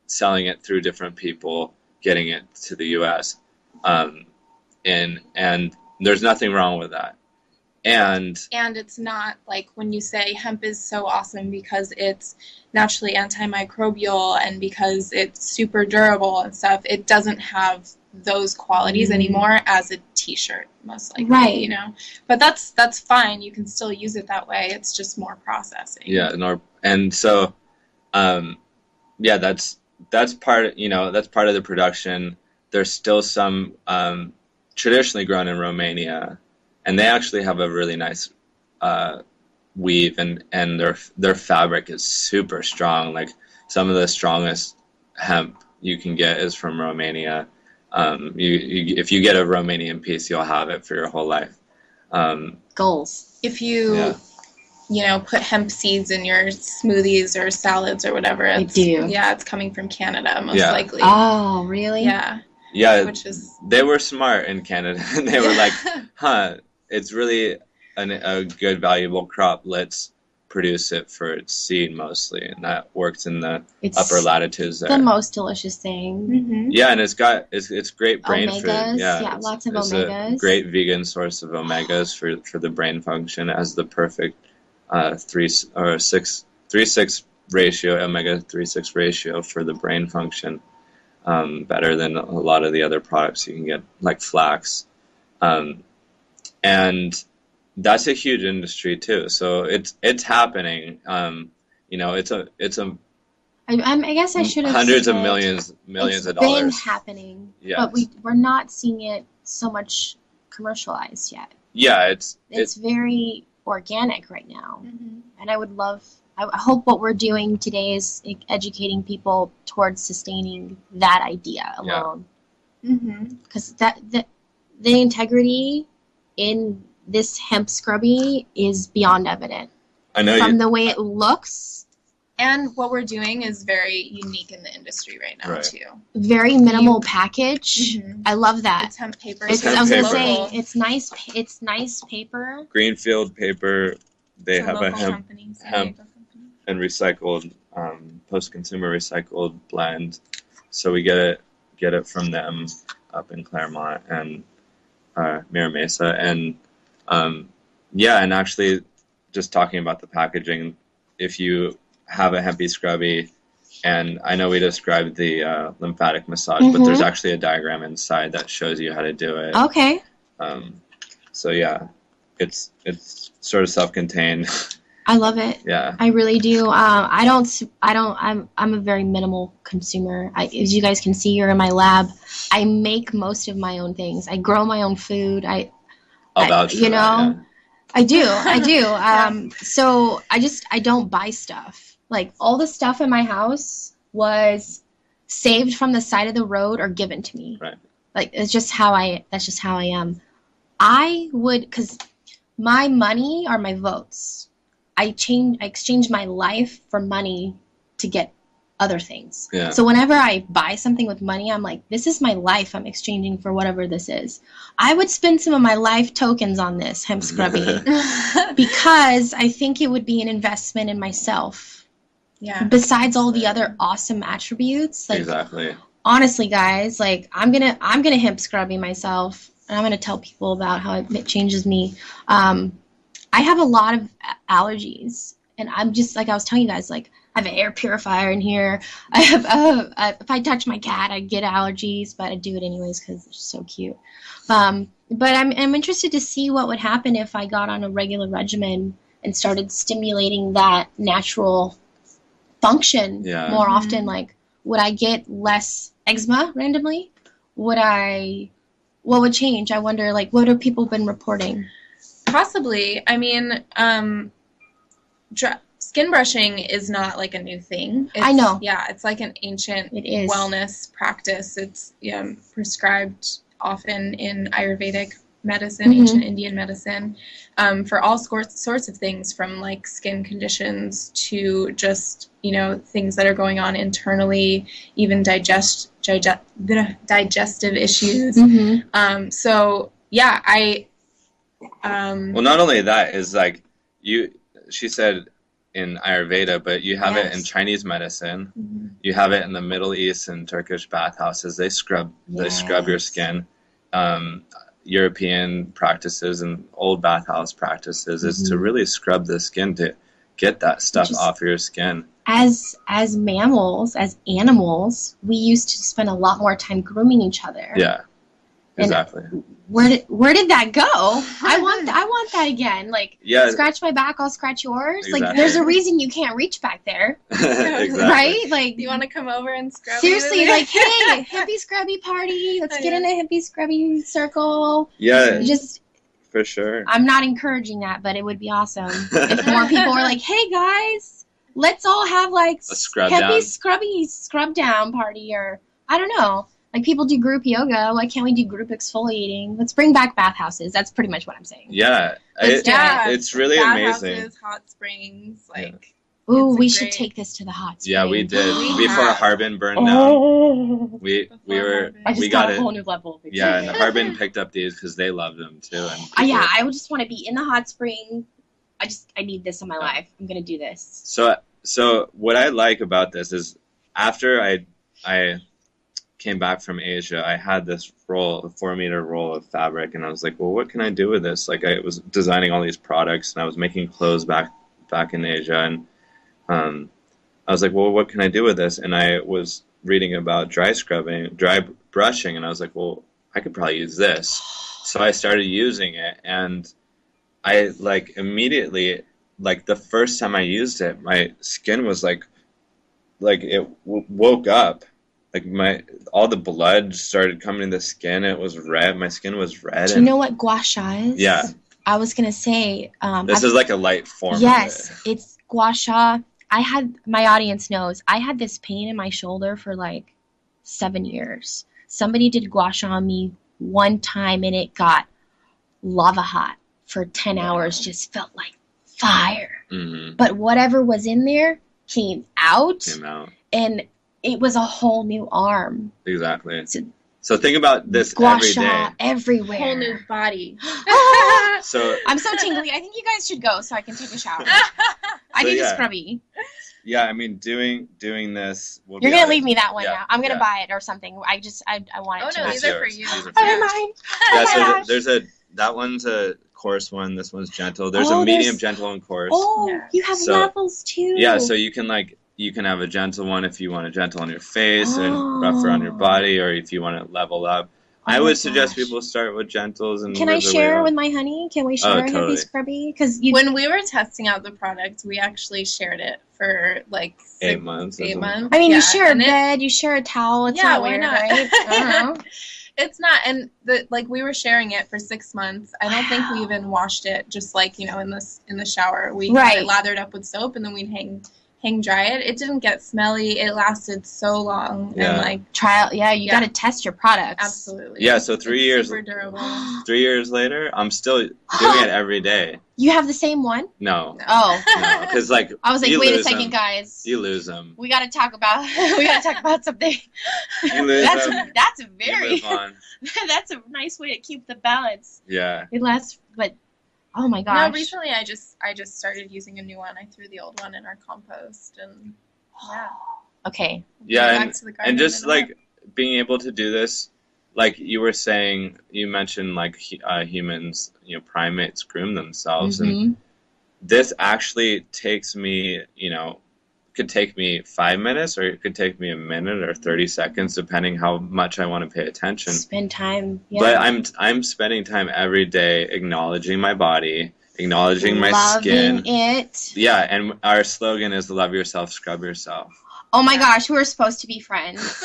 selling it through different people, getting it to the U.S. And there's nothing wrong with that. And it's not like when you say hemp is so awesome because it's naturally antimicrobial and because it's super durable and stuff, it doesn't have those qualities anymore as a t-shirt, most likely, right? But that's fine. You can still use it that way. It's just more processing. Yeah, and so that's part that's part of the production. There's still some traditionally grown in Romania, and they actually have a really nice weave, and their fabric is super strong. Like some of the strongest hemp you can get is from Romania. If you get a Romanian piece, you'll have it for your whole life. Goals. If you put hemp seeds in your smoothies or salads or whatever, it's coming from Canada most likely. Oh, really? Yeah. Yeah, they were smart in Canada. They were like, it's really a good, valuable crop. Let's produce it for its seed mostly, and that works in the upper latitudes there. The most delicious thing. Mm-hmm. Yeah, and it's great brain omegas, food. Yeah, lots of it's omegas. A great vegan source of omegas for the brain function. It has the perfect 3:6 ratio, omega 3:6 ratio for the brain function. Better than a lot of the other products you can get, like flax. and that's a huge industry too. So it's happening. It's a I guess I should have hundreds of said millions it's of been dollars. happening, Yes. but we're not seeing it so much commercialized yet. Yeah, It's very organic right now, Mm-hmm. and I hope what we're doing today is educating people towards sustaining that idea alone, because the integrity in this hemp scrubby is beyond evident I know from you. the way it looks. And what we're doing is very unique in the industry right now, Right. too. Very minimal package. Mhm. I love that. It's hemp paper. It's so hemp I was gonna paper. say local. it's nice. It's nice paper. Greenfield paper. They It's have a local hemp company, San hemp. Diego company. and recycled, post-consumer recycled blend. So we get it from them up in Claremont and Mira Mesa, and and actually, just talking about the packaging, if you have a hempy scrubby, and I know we described the lymphatic massage, but there's actually a diagram inside that shows you how to do it. Okay. So yeah, it's sort of self-contained. I love it. Yeah. I really do. I'm a very minimal consumer. As you guys can see here in my lab, I make most of my own things. I grow my own food. I'll vouch for you know, that, I do. So I don't buy stuff. Like all the stuff in my house was saved from the side of the road or given to me. Right. Like that's just how I am. I would, because my money are my votes. I exchange my life for money to get other things. Yeah. So whenever I buy something with money, I'm like, this is my life I'm exchanging for whatever this is. I would spend some of my life tokens on this hemp scrubby because I think it would be an investment in myself. Yeah. Besides all the other awesome attributes, like Exactly. honestly, guys, like I'm gonna hemp scrubby myself, and I'm gonna tell people about how it changes me. I have a lot of allergies, and I'm just like I was telling you guys, like I have an air purifier in here. I have if I touch my cat, I get allergies, but I do it anyways because it's so cute. But I'm interested to see what would happen if I got on a regular regimen and started stimulating that natural function more often. Like, would I get less eczema randomly? What would change? I wonder, like, what have people been reporting? Possibly. I mean, skin brushing is not like a new thing. I know. Yeah, it's like an ancient It is. wellness practice. It's prescribed often in Ayurvedic medicine, ancient Indian medicine, for all sorts of things, from like skin conditions to just things that are going on internally, even digestive issues. So yeah, well, not only that is like she said in Ayurveda, but you have it in Chinese medicine. You have it in the Middle East and Turkish bathhouses. They scrub your skin. European practices and old bathhouse practices is to really scrub the skin to get that stuff off your skin. As mammals, as animals, we used to spend a lot more time grooming each other. Yeah. Exactly. And where did that go? I want that again. Like, scratch my back, I'll scratch yours. Exactly. Like, there's a reason you can't reach back there, Exactly. right? Like, do you want to come over and scrub? Seriously, like, hey, hippie scrubby party. Let's get in a hippie scrubby circle. Yeah, just for sure. I'm not encouraging that, but it would be awesome if more people were like, hey guys, let's all have like a scrub hippie down. scrubby scrub down party, or I don't know. Like, people do group yoga. Why can't we do group exfoliating? Let's bring back bathhouses. That's pretty much what I'm saying. Yeah. It's really amazing. Bathhouses, hot springs, like. Ooh, we should take this to the hot spring. Yeah, we did. We Before have. Harbin burned down. We I just got a it. whole new level. Yeah, and Harbin picked up these because they loved them too. And yeah, I would just want to be in the hot spring. I need this in my life. I'm gonna do this. So what I like about this is after I came back from Asia, I had this roll, a 4-meter roll of fabric, and I was like, well, what can I do with this? Like, I was designing all these products, and I was making clothes back in Asia, and I was like, well, what can I do with this? And I was reading about dry brushing, and I was like, well, I could probably use this. So I started using it, and I like immediately, like the first time I used it, my skin was like it woke up. Like all the blood started coming to the skin. It was red. My skin was red. Do you know what gua sha is? Yeah. I was gonna say. This is like a light form Yes, of it. it's gua sha. My audience knows, I had this pain in my shoulder for like 7 years. Somebody did gua sha on me one time and it got lava hot for 10 hours, just felt like fire. Mm-hmm. But whatever was in there came out, and it was a whole new arm. Exactly. So think about this Gua every sha day. everywhere. Whole new body. So I'm so tingly. I think you guys should go so I can take a shower. I So, need yeah. a scrubby. yeah, I mean doing this. Will You're be gonna on leave it. me that one Yeah, now. I'm gonna yeah. buy it or something. I want it Oh too no, much. these are for you. These are for Oh, you. mine. Yeah, Oh my so gosh. there's that one's a coarse one. This one's gentle. There's Oh, a medium, there's- gentle, and coarse. Oh, Yeah. you have So- levels too. Yeah, so you can have a gentle one if you want a gentle on your face and Oh. rougher on your body, or if you want to level up. Oh I my would suggest gosh. people start with gentles and Can I work their way share up. with my honey? Can we share Oh, a totally. Hippie Scrubby? Because you. When we were testing out the product, we actually shared it for like 8 months. or 8 something. months. I mean, Yeah, you share a and bed, you share a towel. It's Yeah, not why weird, not? right? I don't know. It's not, and we were sharing it for 6 months. I don't think we even washed it, just like in the shower. We had it lathered up with soap, and then we'd hang dry it. It didn't get smelly. It lasted so long, Yeah. and like Trial. Yeah, you Yeah. got to test your products. absolutely. Yeah, so It's 3 years. super durable. 3 years later, I'm still doing it every day. You have the same one? No, No. Oh, because like I was like, you wait a lose second, them. guys. You lose them. We got to talk about. We got to talk about something. You lose them. That's a You very. move on. That's a nice way to keep the balance. Yeah. It lasts, but oh my No, gosh. recently I just started using a new one. I threw the old one in our compost, and yeah. Okay. Yeah, Back and, to the garden and just and like being able to do this, like you were saying, you mentioned like humans, primates groom themselves, and Mhm. this actually takes me, could take me 5 minutes, or it could take me a minute or 30 seconds, depending how much I want to pay attention. Spend time. Yeah. But I'm spending time every day acknowledging my body, acknowledging my skin. Loving it. Yeah, and our slogan is "Love yourself, scrub yourself." Oh my gosh, we were supposed to be friends.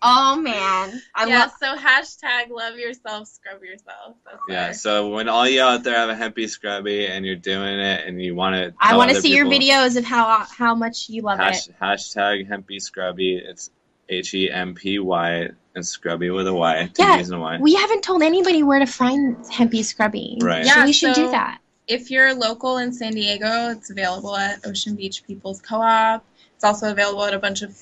Oh man, I yeah, love. so hashtag love yourself, scrub yourself. That's Yeah, our- so when all you out there have a hempy scrubby and you're doing it and you want to, I want to see your videos of how much you love it. Hashtag hempy scrubby. It's HEMPY and scrubby with a Y. Two Yeah, B's and a Y. We haven't told anybody where to find Hempy Scrubby. Right. So Yeah, we should do so- that. If you're local in San Diego, it's available at Ocean Beach People's Co-op. It's also available at a bunch of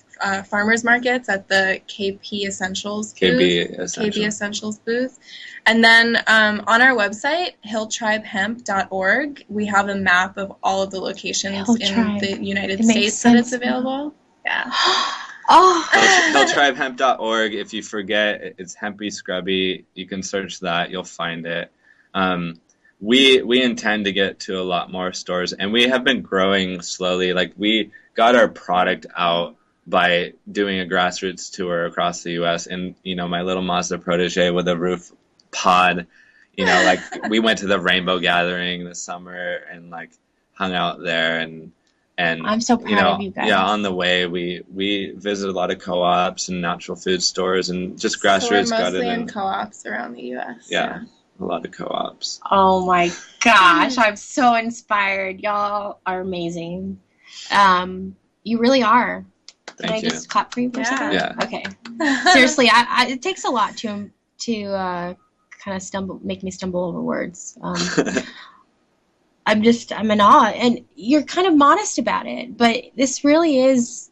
farmers markets at the KP Essentials booth. KB Essentials booth. And then on our website, hilltribehemp.org, we have a map of all of the locations Hill in Tribe. the United It makes States that it's sense now. available. Yeah. Oh. Hilltribehemp.org. If you forget, it's hempy scrubby. You can search that. You'll find it. We intend to get to a lot more stores, and we have been growing slowly. Like we got our product out by doing a grassroots tour across the U.S. And my little Mazda protege with a roof pod. Like we went to the Rainbow Gathering this summer and like hung out there and I'm so proud of you guys. Yeah, on the way we visited a lot of co-ops and natural food stores and just So we're grassroots got it mostly in in. co-ops around the U.S. Yeah. A lot of co-ops. Oh my gosh, I'm so inspired. Y'all are amazing. You really are. Can I Thank you. just clap for you for a Yeah. second? Yeah. Okay. Seriously, it takes a lot to kind of make me stumble over words. I'm in awe, and you're kind of modest about it, but it really is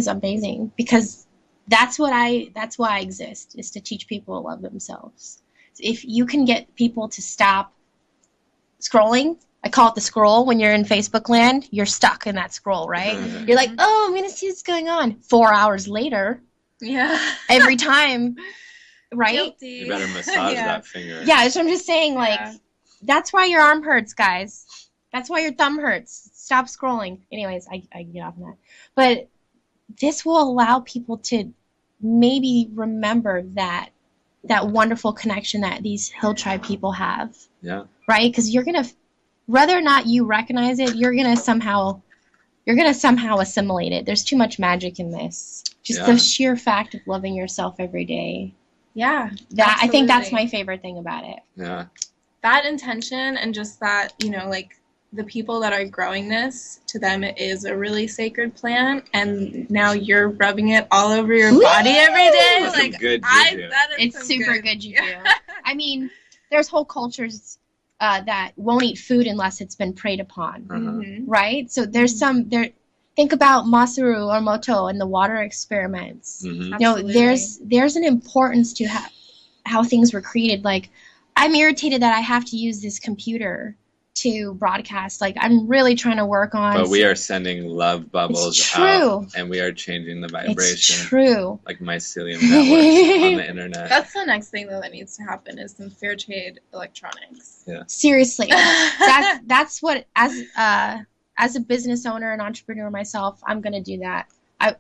amazing, because that's why I exist, is to teach people to love themselves. If you can get people to stop scrolling, I call it the scroll. When you're in Facebook land, you're stuck in that scroll, right? You're like, oh, I'm going to see what's going on. 4 hours later, Yeah. every time, right? Guilty. You better massage Yeah. that finger. Yeah, so I'm just saying, like, Yeah. that's why your arm hurts, guys. That's why your thumb hurts. Stop scrolling. Anyways, I get off on that. But this will allow people to maybe remember that that wonderful connection that these hill tribe people have. Yeah. Right? Because you're gonna, whether or not you recognize it, you're gonna somehow assimilate it. There's too much magic in this. Just the sheer fact of loving yourself every day. Yeah. That I think that's my favorite thing about it. Yeah. That intention and just that, like the people that are growing this, to them it is a really sacred plant, and now you're rubbing it all over your body every day. That's like some good juju. It's super good juju. I mean, there's whole cultures that won't eat food unless it's been preyed upon, right? So there's think about Masaru or Moto and the water experiments. There's an importance to how things were created. Like, I'm irritated that I have to use this computer to broadcast. Like, I'm really trying to work on. But we are sending love bubbles out, and we are changing the vibration. It's true. Like mycelium networks on the internet. That's the next thing that needs to happen is some fair trade electronics. Yeah. Seriously, that's what as a business owner and entrepreneur myself, I'm gonna do that.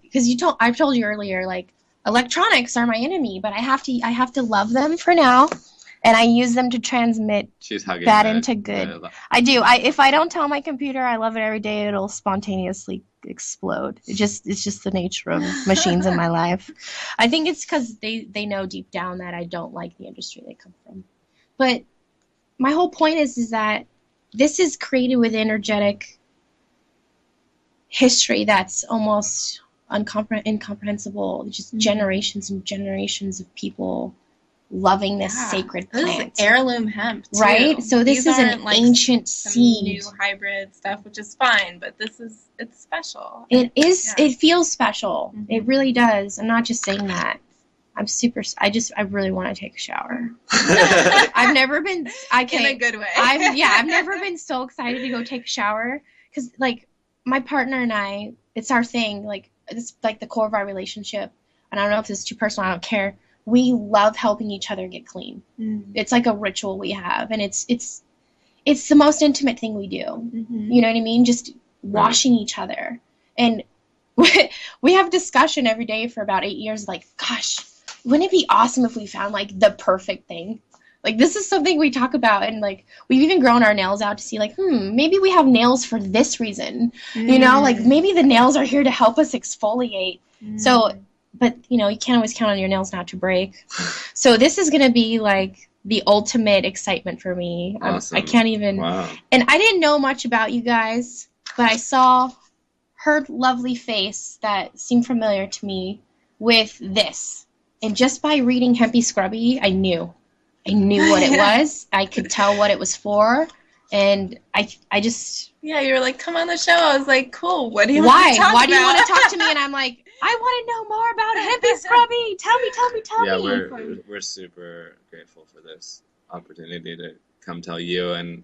Because I've told you earlier, like, electronics are my enemy, but I have to love them for now. And I use them to transmit bad into good. I do. If I don't tell my computer I love it every day, it'll spontaneously explode. It's just the nature of machines in my life. I think it's because they know deep down that I don't like the industry they come from. But my whole point is that this is created with energetic history that's almost incomprehensible. Just generations and generations of people loving this sacred plant. This is heirloom hemp, too. Right? So this is an ancient seed. New hybrid stuff, which is fine, but it's special. It is. Yeah. It feels special. It really does. I'm not just saying that. I really want to take a shower. I've never been. In a good way. I've never been so excited to go take a shower because, like, my partner and I, it's our thing. Like, it's like the core of our relationship. And I don't know if this is too personal. I don't care. We love helping each other get clean. It's like a ritual we have, and it's the most intimate thing we do. You know what I mean? Just washing each other. And we have discussion every day for about 8 years. Like, gosh, wouldn't it be awesome if we found like the perfect thing? Like, this is something we talk about, and like we've even grown our nails out to see like, maybe we have nails for this reason. You know, like maybe the nails are here to help us exfoliate. So. But, you can't always count on your nails not to break. So this is going to be, like, the ultimate excitement for me. Awesome. I can't even. Wow. And I didn't know much about you guys, but I saw her lovely face that seemed familiar to me with this. And just by reading Hempy Scrubby, I knew what it was. I could tell what it was for. And I just... Yeah, you were like, come on the show. I was like, cool, what do you want to talk about? Why do you want to talk to me? And I'm like, I want to know more about Hempy Scrubby. Tell me. Yeah, we're super grateful for this opportunity to come tell you and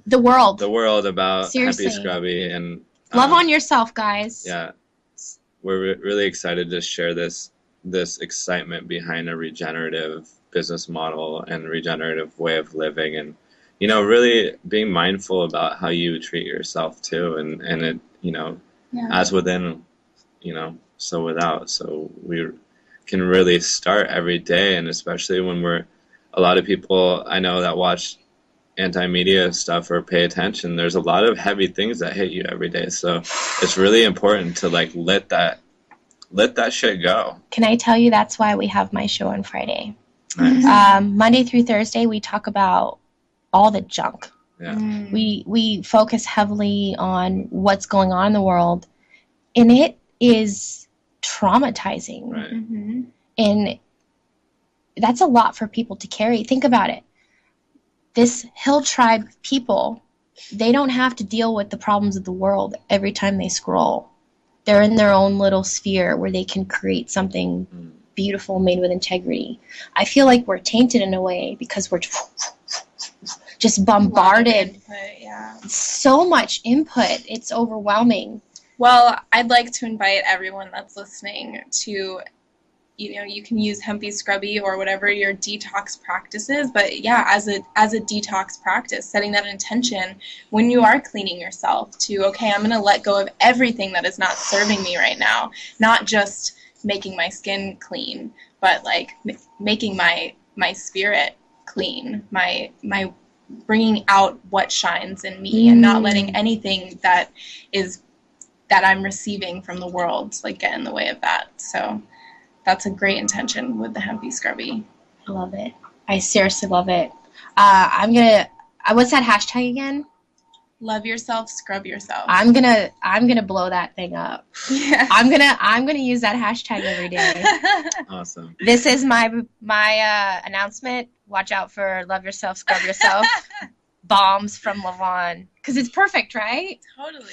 the world about Seriously. Hempy Scrubby. And love on yourself, guys. Yeah, we're really excited to share this excitement behind a regenerative business model and regenerative way of living, and really being mindful about how you treat yourself too, and it as within, so without. So we can really start every day, and especially when a lot of people I know that watch anti-media stuff or pay attention, there's a lot of heavy things that hit you every day. So it's really important to like let that shit go. Can I tell you that's why we have my show on Friday? Nice. Monday through Thursday we talk about all the junk. Yeah. We focus heavily on what's going on in the world, and it is traumatizing. Right. And that's a lot for people to carry. Think about it. This hill tribe people, they don't have to deal with the problems of the world every time they scroll. They're in their own little sphere where they can create something beautiful made with integrity. I feel like we're tainted in a way because we're just bombarded. So much input. It's overwhelming. Well, I'd like to invite everyone that's listening to, you can use Hempy Scrubby or whatever your detox practice is, but yeah, as a detox practice, setting that intention when you are cleaning yourself to, okay, I'm going to let go of everything that is not serving me right now, not just making my skin clean, but like making my spirit clean, my bringing out what shines in me, and not letting anything that I'm receiving from the world like get in the way of that. So that's a great intention with the Hempy Scrubby. I love it. I seriously love it. What's that hashtag again? Love yourself, scrub yourself. I'm gonna blow that thing up. Yeah. I'm gonna use that hashtag every day. Awesome. This is my announcement. Watch out for love yourself, scrub yourself. Bombs from Lavonne, because it's perfect, right? Totally.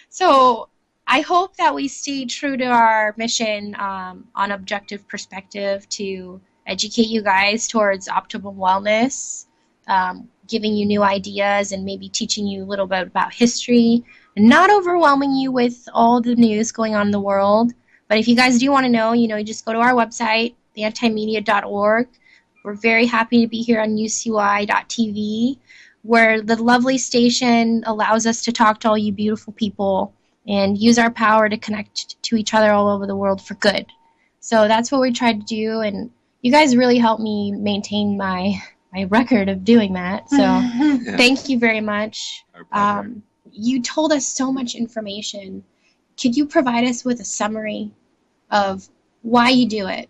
So I hope that we stay true to our mission on objective perspective to educate you guys towards optimal wellness, giving you new ideas and maybe teaching you a little bit about history, and not overwhelming you with all the news going on in the world. But if you guys do want to know, you just go to our website, theantimedia.org. We're very happy to be here on ucy.tv, where the lovely station allows us to talk to all you beautiful people and use our power to connect to each other all over the world for good. So that's what we tried to do, and you guys really helped me maintain my record of doing that. So Thank you very much. Our pleasure. You told us so much information. Could you provide us with a summary of why you do it,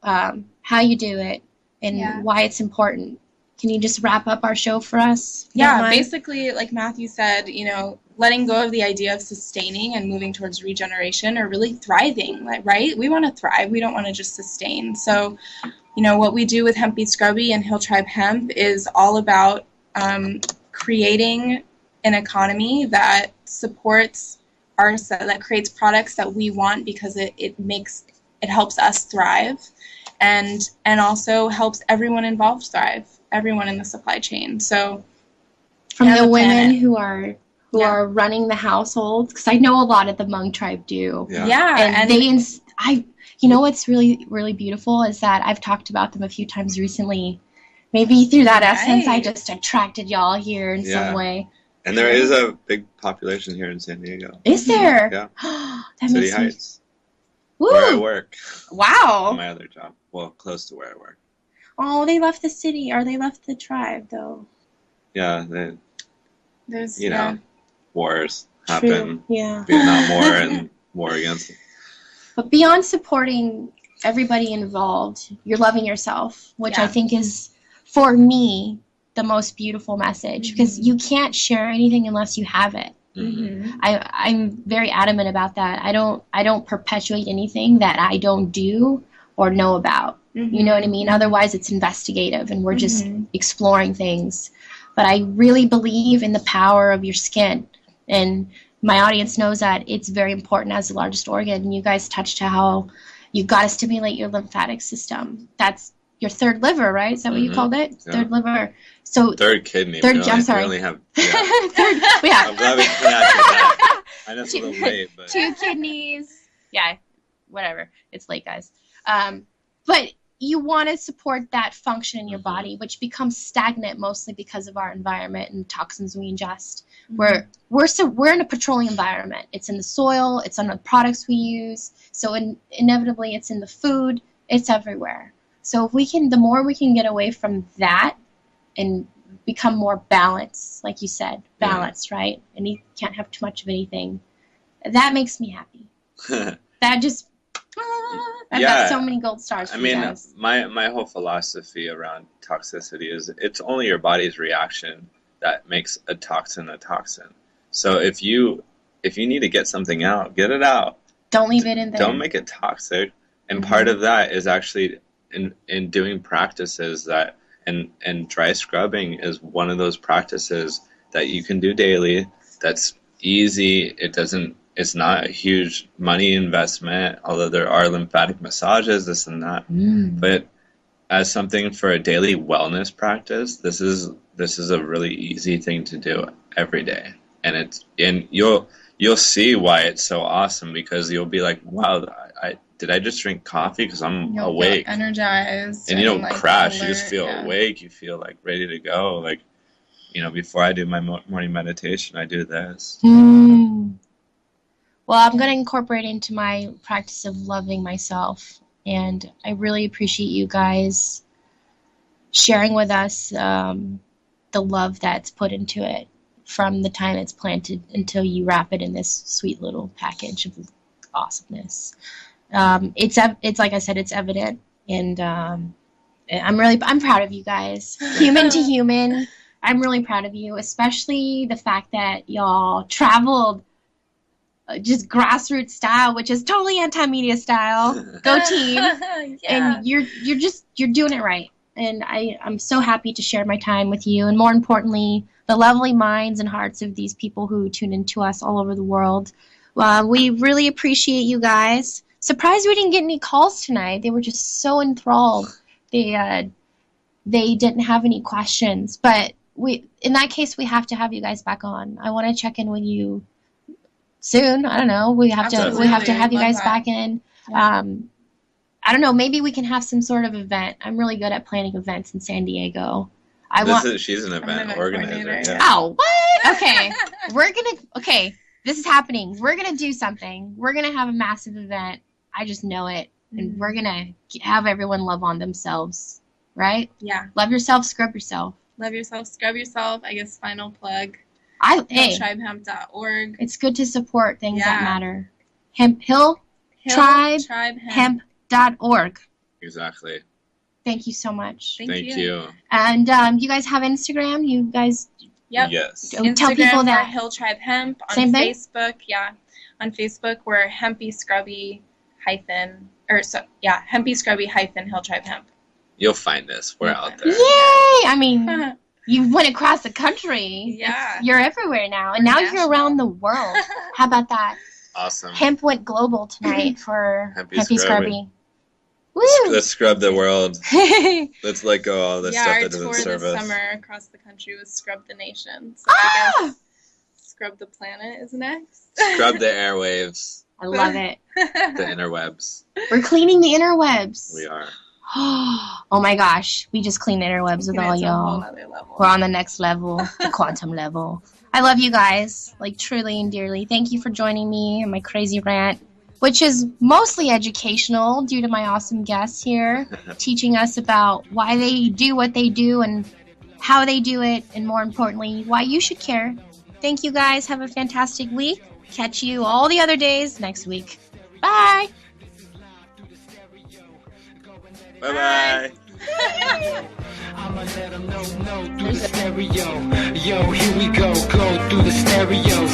how you do it, and why it's important? Can you just wrap up our show for us? Yeah, basically, like Matthew said, letting go of the idea of sustaining and moving towards regeneration, or really thriving, right? We want to thrive. We don't want to just sustain. So, what we do with Hempy Scrubby and Hill Tribe Hemp is all about creating an economy that supports that creates products that we want, because it helps us thrive, and also helps everyone involved thrive, everyone in the supply chain. So from the women who are running the households, because I know a lot of the Hmong tribe do. And what's really, really beautiful is that I've talked about them a few times recently. Maybe through that essence, I just attracted y'all here in some way. And there is a big population here in San Diego. Is there? Yeah. That City makes Heights. Woo! Where I work. Wow. My other job. Well, close to where I work. Oh, they left the city, or they left the tribe, though. Yeah, there's wars happen. Yeah. Vietnam War and war against it. But beyond supporting everybody involved, you're loving yourself, which I think is, for me, the most beautiful message, because you can't share anything unless you have it. I'm very adamant about that. I don't perpetuate anything that I don't do or know about. You know what I mean? Otherwise, it's investigative, and we're just exploring things. But I really believe in the power of your skin, and my audience knows that it's very important as the largest organ. And you guys touched how you've got to stimulate your lymphatic system. That's your third liver, right? Is that what you called it? Yeah. Third liver. So third kidney. I'm sorry. We only have, third, I'm glad we connected that. I know it's a little late, but 2 kidneys. Yeah, whatever. It's late, guys. But you want to support that function in your body, which becomes stagnant mostly because of our environment and toxins we ingest. We're in a petroleum environment. It's in the soil. It's on the products we use. So inevitably, it's in the food. It's everywhere. So the more we can get away from that and become more balanced, like you said, balanced, right? And you can't have too much of anything. That makes me happy. That just, I've got so many gold stars for you guys. My whole philosophy around toxicity is it's only your body's reaction that makes a toxin a toxin. So if you need to get something out, get it out. Don't leave it in there. Don't make it toxic. And part of that is actually in doing practices that, and dry scrubbing is one of those practices that you can do daily. That's easy. It's not a huge money investment, although there are lymphatic massages, this and that. But as something for a daily wellness practice, this is a really easy thing to do every day. And you'll see why it's so awesome, because you'll be like, wow, did I just drink coffee? Because I'm awake, feel energized, and you don't crash. Alert, you just feel awake. You feel like ready to go. Like, before I do my morning meditation, I do this. Well, I'm going to incorporate into my practice of loving myself And I really appreciate you guys sharing with us the love that's put into it from the time it's planted until you wrap it in this sweet little package of awesomeness. It's like I said, it's evident, and I'm proud of you guys, human to human. I'm really proud of you, especially the fact that y'all traveled just grassroots style, which is totally anti-media style. Go team! Yeah. And you're doing it right. And I'm so happy to share my time with you, and more importantly, the lovely minds and hearts of these people who tune into us all over the world. We really appreciate you guys. Surprised we didn't get any calls tonight. They were just so enthralled. They didn't have any questions, but in that case, we have to have you guys back on. I want to check in with you soon. I don't know. We have to have you guys back in. Yeah. I don't know. Maybe we can have some sort of event. I'm really good at planning events in San Diego. She's an event organizer. Yeah. Oh, what? Okay. This is happening. We're gonna do something. We're gonna have a massive event. I just know it, and we're gonna have everyone love on themselves, right? Yeah. Love yourself, scrub yourself. Love yourself, scrub yourself. I guess final plug. HillTribeHemp.org. It's good to support things that matter. HillTribeHemp.org. Exactly. Thank you so much. Thank you. And you guys have Instagram? You guys? Yep. Yes. Instagram tell people that. For Hill Tribe Hemp. On Same thing? Facebook, on Facebook, we're Hempy Scrubby Hempy Scrubby Hill Tribe Hemp. You'll find us. We're out there. Yay! I mean, you went across the country. Yeah. You're everywhere now. And now you're around the world. How about that? Awesome. Hemp went global tonight for Hempy Scrubby. Woo! Let's scrub the world. Let's let go of all this stuff that doesn't serve us. Our tour this summer across the country was Scrub the Nation. So I guess Scrub the Planet is next. Scrub the airwaves. I love it. The interwebs. We're cleaning the interwebs. We are. Oh my gosh. We just cleaned the interwebs with all y'all. We're on the next level, the quantum level. I love you guys, like truly and dearly. Thank you for joining me in my crazy rant, which is mostly educational due to my awesome guests here, teaching us about why they do what they do and how they do it, and more importantly, why you should care. Thank you guys. Have a fantastic week. Catch you all the other days next week. Bye. Bye-bye. I'ma let them know through the stereo. Yo, here we go through the stereo.